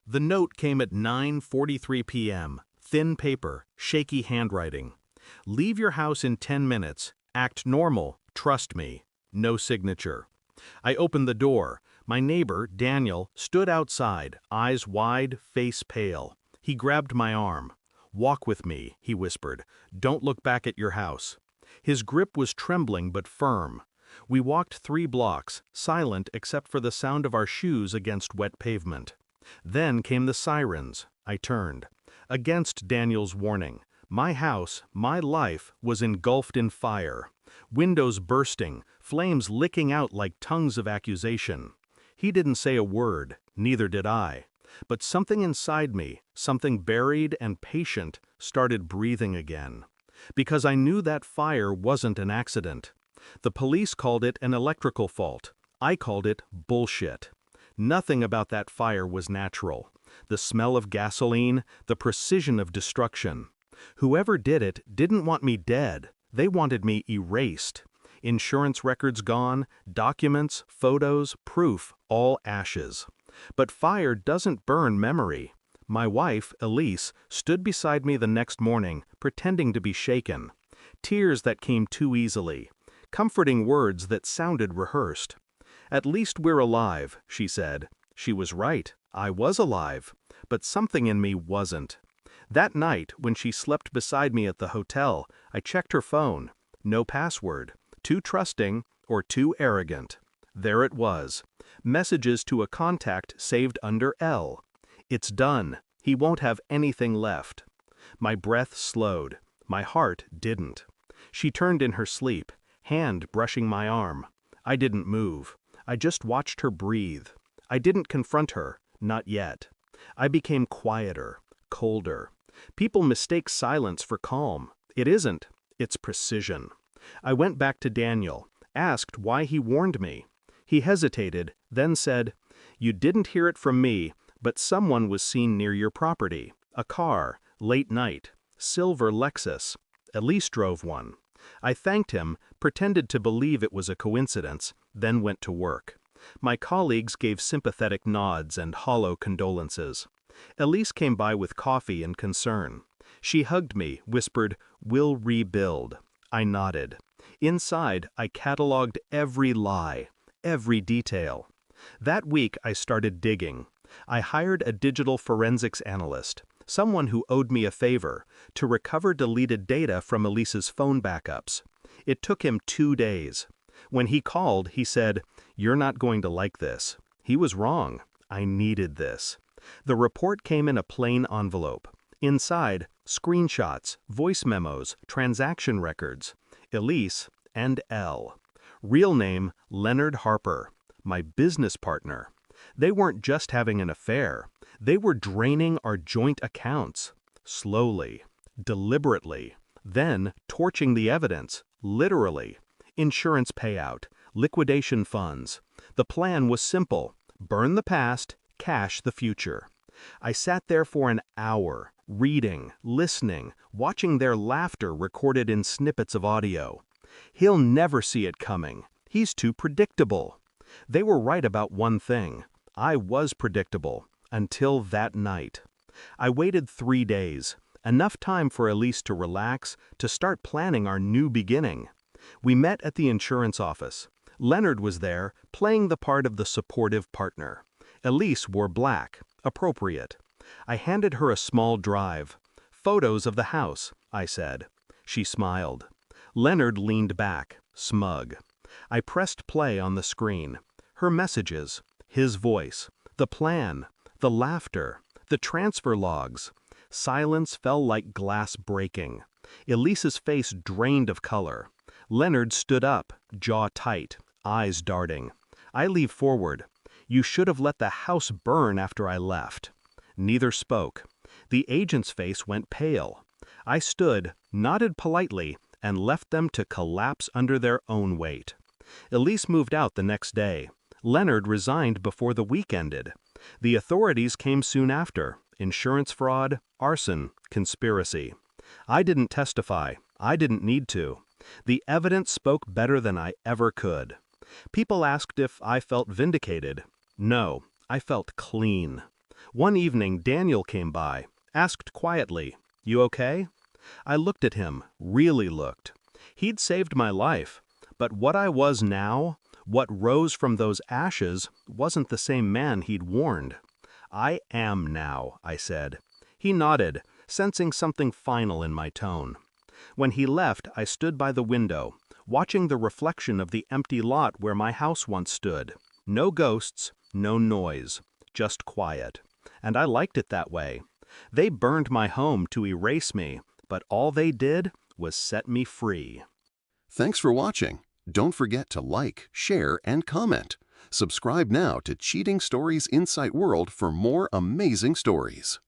The note came at 9:43 p.m., thin paper, shaky handwriting. Leave your house in 10 minutes, act normal, trust me. No signature. I opened the door. My neighbor, Daniel, stood outside, eyes wide, face pale. He grabbed my arm. "Walk with me," he whispered. "Don't look back at your house." His grip was trembling but firm. We walked 3 blocks, silent except for the sound of our shoes against wet pavement. Then came the sirens. I turned. Against Daniel's warning, my house, my life, was engulfed in fire. Windows bursting, flames licking out like tongues of accusation. He didn't say a word, neither did I. But something inside me, something buried and patient, started breathing again. Because I knew that fire wasn't an accident. The police called it an electrical fault. I called it bullshit. Nothing about that fire was natural. The smell of gasoline, the precision of destruction. Whoever did it didn't want me dead. They wanted me erased. Insurance records gone, documents, photos, proof, all ashes. But fire doesn't burn memory. My wife, Elise, stood beside me the next morning, pretending to be shaken. Tears that came too easily. Comforting words that sounded rehearsed. "At least we're alive," she said. She was right. I was alive. But something in me wasn't. That night, when she slept beside me at the hotel, I checked her phone. No password. Too trusting or too arrogant. There it was. Messages to a contact saved under L. It's done. He won't have anything left. My breath slowed. My heart didn't. She turned in her sleep, hand brushing my arm. I didn't move. I just watched her breathe. I didn't confront her, not yet. I became quieter, colder. People mistake silence for calm. It isn't. It's precision. I went back to Daniel, asked why he warned me. He hesitated, then said, "You didn't hear it from me, but someone was seen near your property. A car, late night, silver Lexus. Elise drove one." I thanked him, pretended to believe it was a coincidence, then went to work. My colleagues gave sympathetic nods and hollow condolences. Elise came by with coffee and concern. She hugged me, whispered, "We'll rebuild." I nodded. Inside, I cataloged every lie, every detail. That week, I started digging. I hired a digital forensics analyst, someone who owed me a favor, to recover deleted data from Elise's phone backups. It took him 2 days. When he called, he said, "You're not going to like this." He was wrong. I needed this. The report came in a plain envelope. Inside, screenshots, voice memos, transaction records. Elise and L. Real name, Leonard Harper. My business partner. They weren't just having an affair. They were draining our joint accounts. Slowly, deliberately. Then torching the evidence, literally. Insurance payout, liquidation funds. The plan was simple. Burn the past, cash the future. I sat there for an hour, reading, listening, watching their laughter recorded in snippets of audio. He'll never see it coming. He's too predictable. They were right about one thing. I was predictable, until that night. I waited 3 days, enough time for Elise to relax, to start planning our new beginning. We met at the insurance office. Leonard was there, playing the part of the supportive partner. Elise wore black, appropriate. I handed her a small drive. "Photos of the house," I said. She smiled. Leonard leaned back, smug. I pressed play on the screen. Her messages, his voice, the plan, the laughter, the transfer logs. Silence fell like glass breaking. Elise's face drained of color. Leonard stood up, jaw tight, eyes darting. I leaned forward. "You should have let the house burn after I left." Neither spoke. The agent's face went pale. I stood, nodded politely, and left them to collapse under their own weight. Elise moved out the next day. Leonard resigned before the week ended. The authorities came soon after. Insurance fraud, arson, conspiracy. I didn't testify. I didn't need to. The evidence spoke better than I ever could. People asked if I felt vindicated. No, I felt clean. One evening, Daniel came by, asked quietly, "You okay?" I looked at him, really looked. He'd saved my life, but what I was now, what rose from those ashes, wasn't the same man he'd warned. "I am now," I said. He nodded, sensing something final in my tone. When he left, I stood by the window, watching the reflection of the empty lot where my house once stood. No ghosts, no noise, just quiet. And I liked it that way. They burned my home to erase me, but all they did was set me free. Thanks for watching. Don't forget to like, share, and comment. Subscribe now to Cheating Stories Insight World for more amazing stories.